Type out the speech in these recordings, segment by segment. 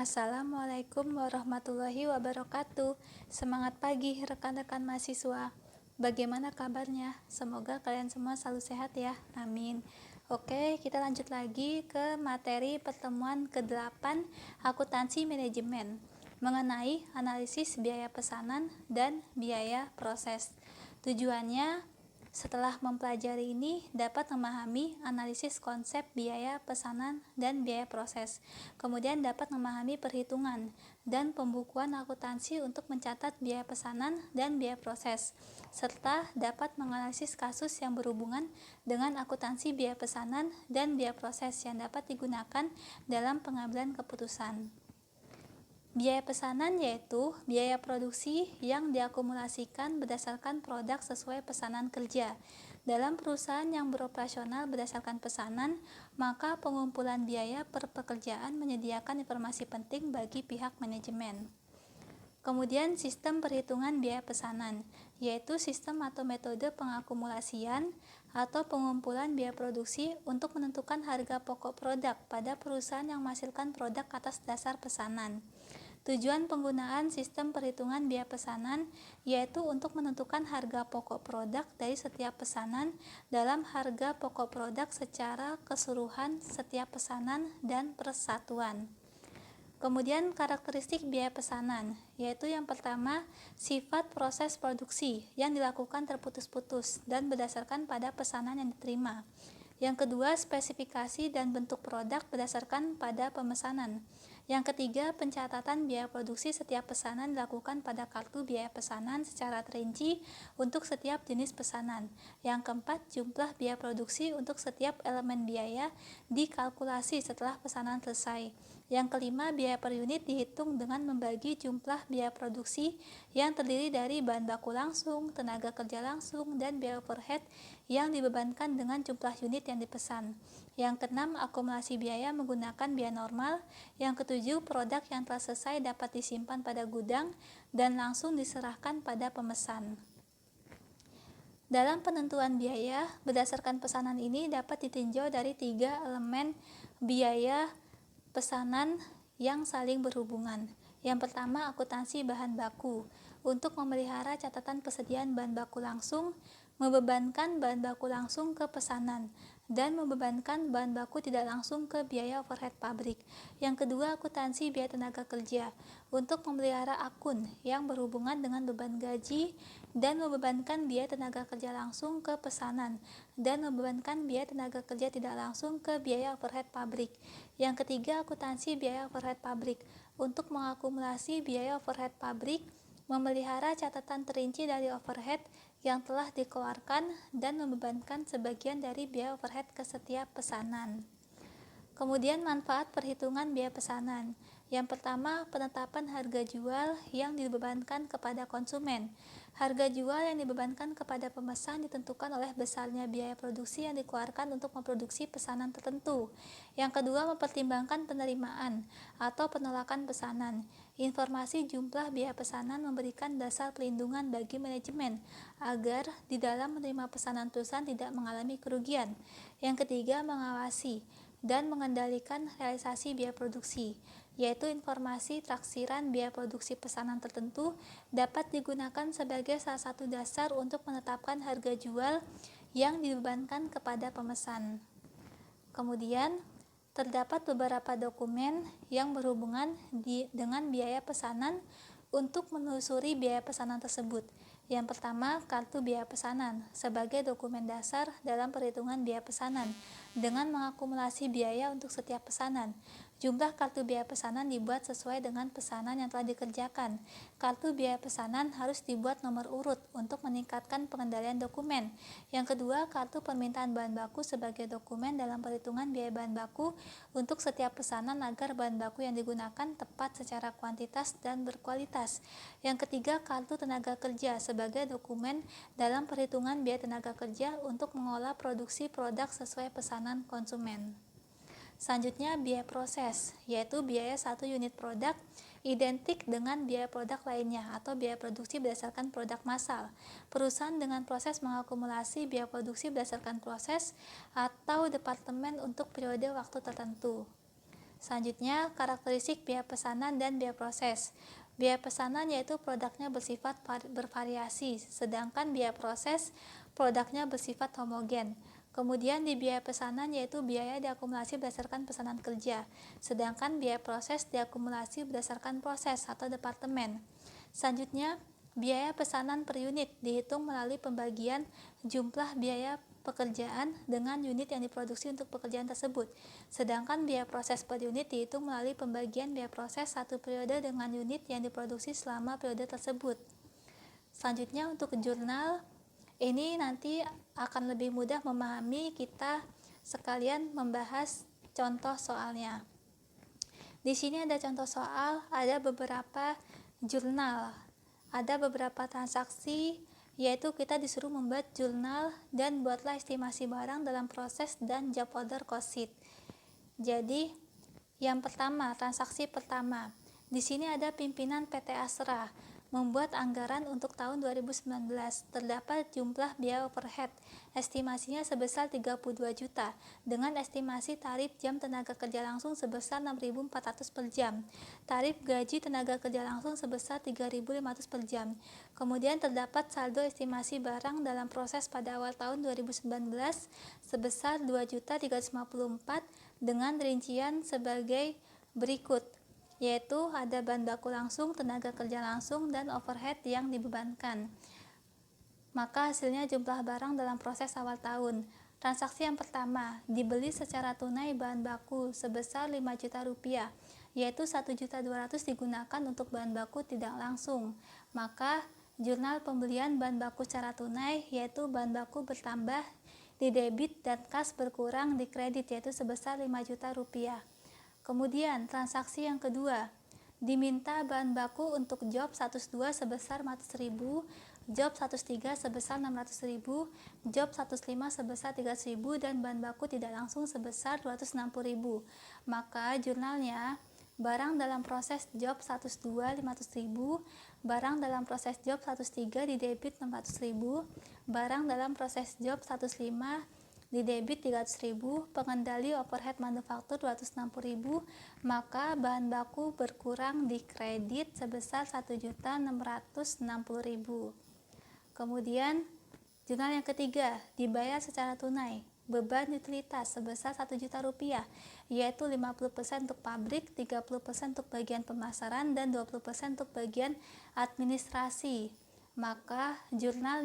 Assalamualaikum warahmatullahi wabarakatuh. Semangat pagi rekan-rekan mahasiswa. Bagaimana kabarnya? Semoga kalian semua selalu sehat ya. Amin. Oke, kita lanjut lagi ke materi pertemuan ke-8 akuntansi manajemen mengenai analisis biaya pesanan dan biaya proses. Tujuannya setelah mempelajari ini dapat memahami analisis konsep biaya pesanan dan biaya proses. Kemudian dapat memahami perhitungan dan pembukuan akuntansi untuk mencatat biaya pesanan dan biaya proses, serta dapat menganalisis kasus yang berhubungan dengan akuntansi biaya pesanan dan biaya proses yang dapat digunakan dalam pengambilan keputusan. Biaya pesanan yaitu biaya produksi yang diakumulasikan berdasarkan produk sesuai pesanan kerja. Dalam perusahaan yang beroperasional berdasarkan pesanan, maka pengumpulan biaya per pekerjaan menyediakan informasi penting bagi pihak manajemen. Kemudian sistem perhitungan biaya pesanan, yaitu sistem atau metode pengakumulasian atau pengumpulan biaya produksi untuk menentukan harga pokok produk pada perusahaan yang menghasilkan produk atas dasar pesanan. Tujuan penggunaan sistem perhitungan biaya pesanan yaitu untuk menentukan harga pokok produk dari setiap pesanan dalam harga pokok produk secara keseluruhan setiap pesanan dan persatuan. Kemudian karakteristik biaya pesanan, yaitu yang pertama, sifat proses produksi yang dilakukan terputus-putus dan berdasarkan pada pesanan yang diterima. Yang kedua, spesifikasi dan bentuk produk berdasarkan pada pemesanan. Yang ketiga, pencatatan biaya produksi setiap pesanan dilakukan pada kartu biaya pesanan secara terinci untuk setiap jenis pesanan. Yang keempat, jumlah biaya produksi untuk setiap elemen biaya dikalkulasi setelah pesanan selesai. Yang kelima, biaya per unit dihitung dengan membagi jumlah biaya produksi yang terdiri dari bahan baku langsung, tenaga kerja langsung, dan biaya overhead yang dibebankan dengan jumlah unit yang dipesan. Yang keenam, akumulasi biaya menggunakan biaya normal. Yang ketujuh, produk yang telah selesai dapat disimpan pada gudang dan langsung diserahkan pada pemesan. Dalam penentuan biaya, berdasarkan pesanan ini dapat ditinjau dari 3 elemen biaya pesanan yang saling berhubungan. Yang pertama, akuntansi bahan baku. Untuk memelihara catatan persediaan bahan baku langsung, membebankan bahan baku langsung ke pesanan, dan membebankan bahan baku tidak langsung ke biaya overhead pabrik. Yang kedua, akuntansi biaya tenaga kerja. Untuk memelihara akun yang berhubungan dengan beban gaji dan membebankan biaya tenaga kerja langsung ke pesanan, dan membebankan biaya tenaga kerja tidak langsung ke biaya overhead pabrik. Yang ketiga, akuntansi biaya overhead pabrik. Untuk mengakumulasi biaya overhead pabrik, memelihara catatan terinci dari overhead yang telah dikeluarkan dan membebankan sebagian dari biaya overhead ke setiap pesanan. Kemudian manfaat perhitungan biaya pesanan. Yang pertama, penetapan harga jual yang dibebankan kepada konsumen. Harga jual yang dibebankan kepada pemesan ditentukan oleh besarnya biaya produksi yang dikeluarkan untuk memproduksi pesanan tertentu. Yang kedua, mempertimbangkan penerimaan atau penolakan pesanan. Informasi jumlah biaya pesanan memberikan dasar pelindungan bagi manajemen agar di dalam menerima pesanan perusahaan tidak mengalami kerugian. Yang ketiga, mengawasi dan mengendalikan realisasi biaya produksi, yaitu informasi taksiran biaya produksi pesanan tertentu dapat digunakan sebagai salah satu dasar untuk menetapkan harga jual yang dibebankan kepada pemesan. Kemudian, terdapat beberapa dokumen yang berhubungan dengan biaya pesanan untuk menelusuri biaya pesanan tersebut. Yang pertama, kartu biaya pesanan sebagai dokumen dasar dalam perhitungan biaya pesanan dengan mengakumulasi biaya untuk setiap pesanan. Jumlah kartu biaya pesanan dibuat sesuai dengan pesanan yang telah dikerjakan. Kartu biaya pesanan harus dibuat nomor urut untuk meningkatkan pengendalian dokumen. Yang kedua, kartu permintaan bahan baku sebagai dokumen dalam perhitungan biaya bahan baku untuk setiap pesanan agar bahan baku yang digunakan tepat secara kuantitas dan berkualitas. Yang ketiga, kartu tenaga kerja sebagai dokumen dalam perhitungan biaya tenaga kerja untuk mengolah produksi produk sesuai pesanan konsumen. Selanjutnya, biaya proses, yaitu biaya satu unit produk identik dengan biaya produk lainnya atau biaya produksi berdasarkan produk massal. Perusahaan dengan proses mengakumulasi biaya produksi berdasarkan proses atau departemen untuk periode waktu tertentu. Selanjutnya, karakteristik biaya pesanan dan biaya proses. Biaya pesanan yaitu produknya bersifat bervariasi, sedangkan biaya proses produknya bersifat homogen. Kemudian di biaya pesanan yaitu biaya diakumulasi berdasarkan pesanan kerja, sedangkan biaya proses diakumulasi berdasarkan proses atau departemen. Selanjutnya, biaya pesanan per unit dihitung melalui pembagian jumlah biaya pekerjaan dengan unit yang diproduksi untuk pekerjaan tersebut. Sedangkan biaya proses per unit dihitung melalui pembagian biaya proses satu periode dengan unit yang diproduksi selama periode tersebut. Selanjutnya untuk jurnal, ini nanti akan lebih mudah memahami kita sekalian membahas contoh soalnya. Di sini ada contoh soal, ada beberapa jurnal, ada beberapa transaksi, yaitu kita disuruh membuat jurnal dan buatlah estimasi barang dalam proses dan job order cost sheet. Jadi, yang pertama, transaksi pertama. Di sini ada pimpinan PT Asra membuat anggaran untuk tahun 2019. Terdapat jumlah biaya overhead, estimasinya sebesar 32 juta, dengan estimasi tarif jam tenaga kerja langsung sebesar 6.400 per jam, tarif gaji tenaga kerja langsung sebesar 3.500 per jam. Kemudian terdapat saldo estimasi barang dalam proses pada awal tahun 2019 sebesar 2.354 dengan rincian sebagai berikut, yaitu ada bahan baku langsung, tenaga kerja langsung, dan overhead yang dibebankan. Maka hasilnya jumlah barang dalam proses awal tahun. Transaksi yang pertama, dibeli secara tunai bahan baku sebesar 5 juta rupiah, yaitu 1.200.000 digunakan untuk bahan baku tidak langsung. Maka jurnal pembelian bahan baku secara tunai, yaitu bahan baku bertambah di debit dan kas berkurang di kredit, yaitu sebesar 5 juta rupiah. Kemudian transaksi yang kedua, diminta bahan baku untuk job 102 sebesar 400.000, job 103 sebesar 600.000, job 105 sebesar 300.000, dan bahan baku tidak langsung sebesar 260.000. Maka jurnalnya, barang dalam proses job 102 500.000, barang dalam proses job 103 di debit 600.000, barang dalam proses job 105 di debit 300.000, pengendali overhead manufaktur 260.000, maka bahan baku berkurang di kredit sebesar 1.660.000. Kemudian jurnal yang ketiga, dibayar secara tunai, beban utilitas sebesar 1 juta rupiah, yaitu 50% untuk pabrik, 30% untuk bagian pemasaran, dan 20% untuk bagian administrasi. Maka jurnal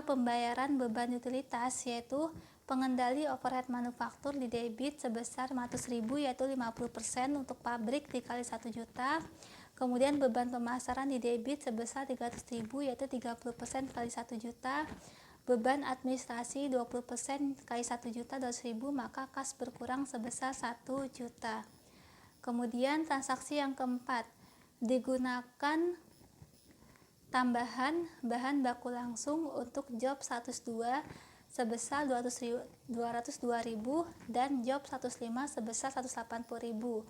pembayaran beban utilitas yaitu pengendali overhead manufaktur di debit sebesar 100.000, yaitu 50% untuk pabrik dikali 1 juta. Kemudian beban pemasaran di debit sebesar 300.000, yaitu 30% kali 1 juta. Beban administrasi 20% kali 1 juta 200.000, maka kas berkurang sebesar 1 juta. Kemudian transaksi yang keempat, digunakan tambahan bahan baku langsung untuk job 102 sebesar 202.000 dan job 105 sebesar 180.000.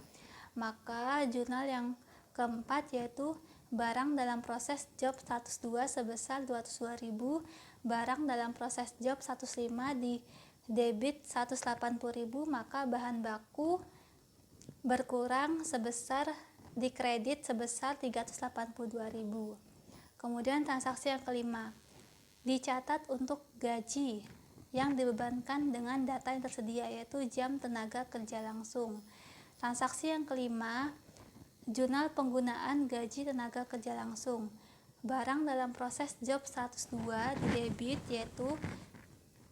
Maka jurnal yang keempat yaitu barang dalam proses job 102 sebesar 202.000, barang dalam proses job 105 di debit 180.000, maka bahan baku berkurang sebesar di kredit sebesar 382.000. Kemudian transaksi yang kelima, dicatat untuk gaji yang dibebankan dengan data yang tersedia, yaitu jam tenaga kerja langsung. Transaksi yang kelima, jurnal penggunaan gaji tenaga kerja langsung. Barang dalam proses job 102 di debit yaitu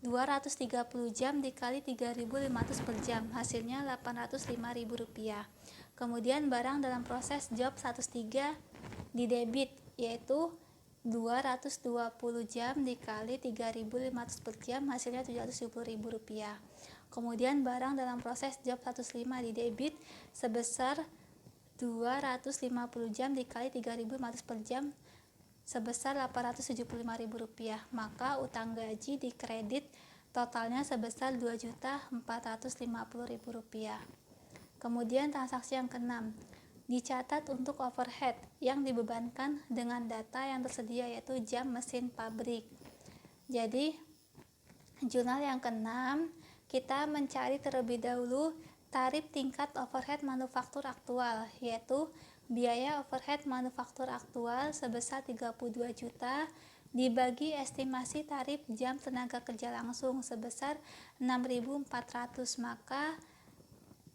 230 jam dikali 3.500 per jam, hasilnya 805.000 rupiah. Kemudian barang dalam proses job 103 di debit yaitu 220 jam dikali 3.500 per jam, hasilnya 770.000 rupiah. Kemudian barang dalam proses job 105 di debit sebesar 250 jam dikali 3.500 per jam sebesar 875.000 rupiah, maka utang gaji di kredit totalnya sebesar 2.450.000 rupiah. Kemudian transaksi yang keenam, dicatat untuk overhead yang dibebankan dengan data yang tersedia yaitu jam mesin pabrik. Jadi jurnal yang keenam kita mencari terlebih dahulu tarif tingkat overhead manufaktur aktual, yaitu biaya overhead manufaktur aktual sebesar 32 juta dibagi estimasi tarif jam tenaga kerja langsung sebesar 6.400, maka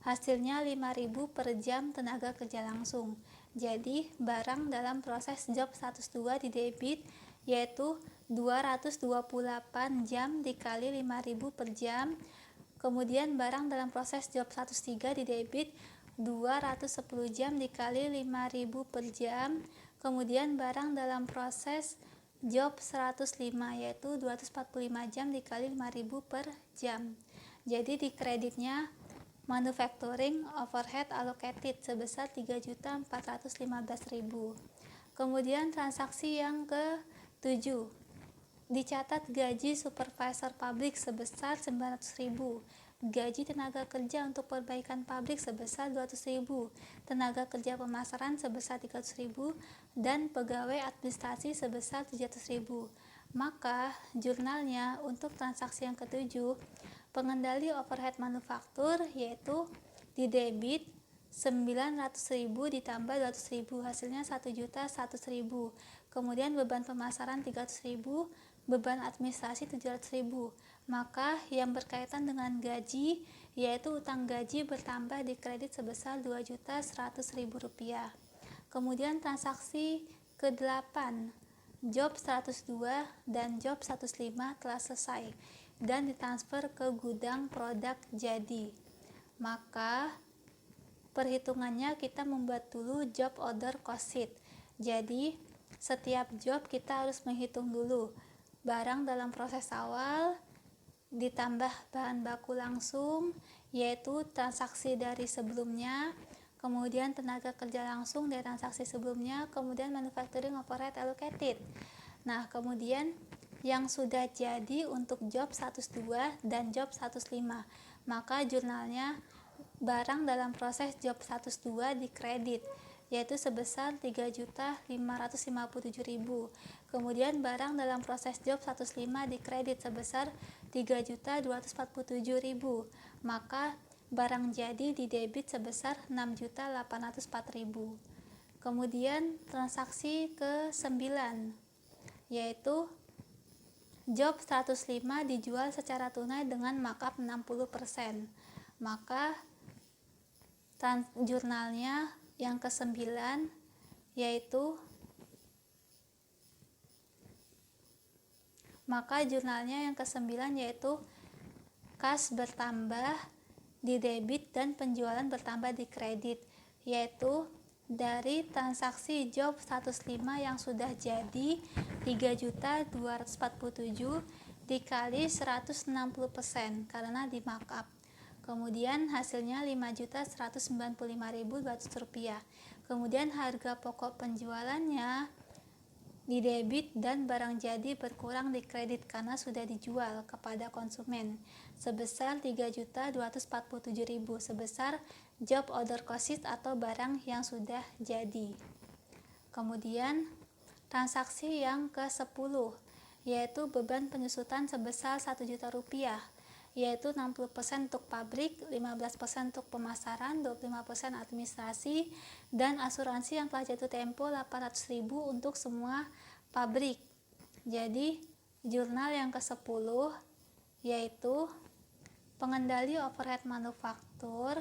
hasilnya 5.000 per jam tenaga kerja langsung. Jadi barang dalam proses job 102 di debit yaitu 228 jam dikali 5.000 per jam. Kemudian barang dalam proses job 103 di debit 210 jam dikali 5.000 per jam. Kemudian barang dalam proses job 105 yaitu 245 jam dikali 5.000 per jam. Jadi di kreditnya manufacturing overhead allocated sebesar 3.415.000. Kemudian transaksi yang ke-7, dicatat gaji supervisor pabrik sebesar 900.000, gaji tenaga kerja untuk perbaikan pabrik sebesar 200.000, tenaga kerja pemasaran sebesar 300.000, dan pegawai administrasi sebesar 700.000. Maka jurnalnya untuk transaksi yang ke-7, pengendali overhead manufaktur yaitu di debit 900.000 ditambah 200.000, hasilnya 1.100.000. Kemudian beban pemasaran 300.000, beban administrasi 700.000. Maka yang berkaitan dengan gaji yaitu utang gaji bertambah di kredit sebesar 2.100.000 rupiah. Kemudian transaksi ke-8, job 102 dan job 105 telah selesai dan ditransfer ke gudang produk jadi. Maka perhitungannya kita membuat dulu job order cost sheet. Jadi setiap job kita harus menghitung dulu barang dalam proses awal ditambah bahan baku langsung yaitu transaksi dari sebelumnya, kemudian tenaga kerja langsung dari transaksi sebelumnya, kemudian manufacturing overhead allocated. Nah, kemudian yang sudah jadi untuk job 102 dan job 105, maka jurnalnya barang dalam proses job 102 dikredit yaitu sebesar 3.557.000. Kemudian barang dalam proses job 105 dikredit sebesar 3.247.000, maka barang jadi di debit sebesar 6.804.000. Kemudian transaksi ke-9 yaitu job 105 dijual secara tunai dengan markup 60%. Maka jurnalnya yang ke-9 yaitu kas bertambah di debit dan penjualan bertambah di kredit, yaitu dari transaksi job 105 yang sudah jadi 3.247 dikali 160% karena di markup. Kemudian hasilnya 5.195.200 rupiah. Kemudian harga pokok penjualannya di debit dan barang jadi berkurang di kredit karena sudah dijual kepada konsumen sebesar 3.247.000 sebesar job order cost sheet atau barang yang sudah jadi. Kemudian transaksi yang ke-10 yaitu beban penyusutan sebesar 1 juta rupiah, yaitu 60% untuk pabrik, 15% untuk pemasaran, 25% administrasi, dan asuransi yang telah jatuh tempo 800.000 untuk semua pabrik. Jadi jurnal yang ke-10 yaitu pengendali overhead manufaktur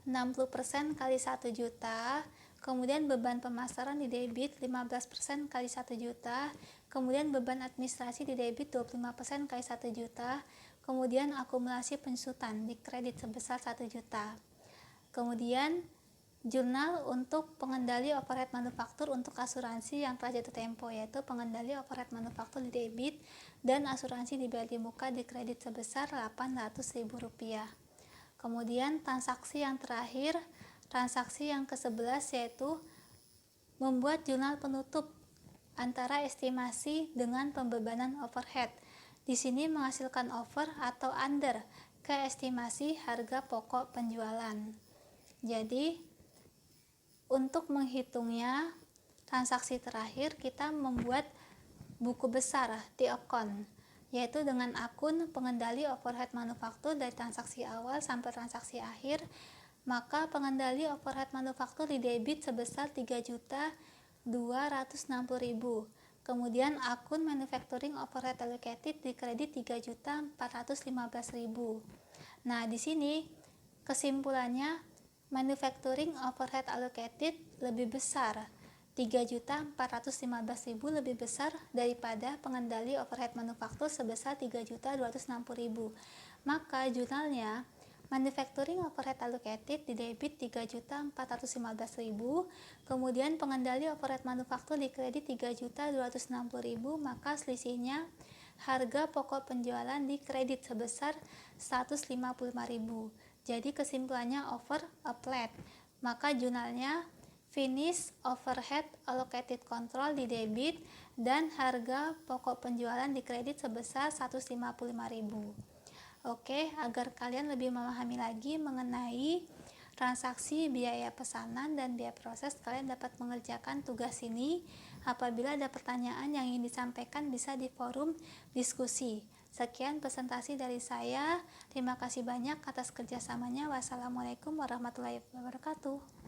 60% kali 1 juta, kemudian beban pemasaran di debit 15% kali 1 juta, kemudian beban administrasi di debit 25% kali 1 juta, kemudian akumulasi penyusutan di kredit sebesar 1 juta. Kemudian jurnal untuk pengendali overhead manufaktur untuk asuransi yang telah jatuh tempo, yaitu pengendali overhead manufaktur di debit dan asuransi dibayar di muka di kredit sebesar 800.000 rupiah. Kemudian transaksi yang terakhir, transaksi yang ke-11 yaitu membuat jurnal penutup antara estimasi dengan pembebanan overhead. Di sini menghasilkan over atau under ke estimasi harga pokok penjualan. Jadi untuk menghitungnya transaksi terakhir kita membuat buku besar di account, yaitu dengan akun pengendali overhead manufaktur dari transaksi awal sampai transaksi akhir, maka pengendali overhead manufaktur didebit sebesar 3.260.000. Kemudian akun manufacturing overhead allocated dikredit 3.415.000. Nah, di sini kesimpulannya manufacturing overhead allocated lebih besar, 3.415.000 lebih besar daripada pengendali overhead manufaktur sebesar 3.260.000. Maka jurnalnya manufacturing overhead allocated didebit 3.415.000, kemudian pengendali overhead manufaktur dikredit 3.260.000, maka selisihnya harga pokok penjualan dikredit sebesar 155.000. Jadi kesimpulannya over a flat. Maka jurnalnya finish overhead allocated control didebit dan harga pokok penjualan dikredit sebesar 155.000. Oke, agar kalian lebih memahami lagi mengenai transaksi biaya pesanan dan biaya proses, kalian dapat mengerjakan tugas ini. Apabila ada pertanyaan yang ingin disampaikan, bisa di forum diskusi. Sekian presentasi dari saya. Terima kasih banyak atas kerjasamanya. Wassalamualaikum warahmatullahi wabarakatuh.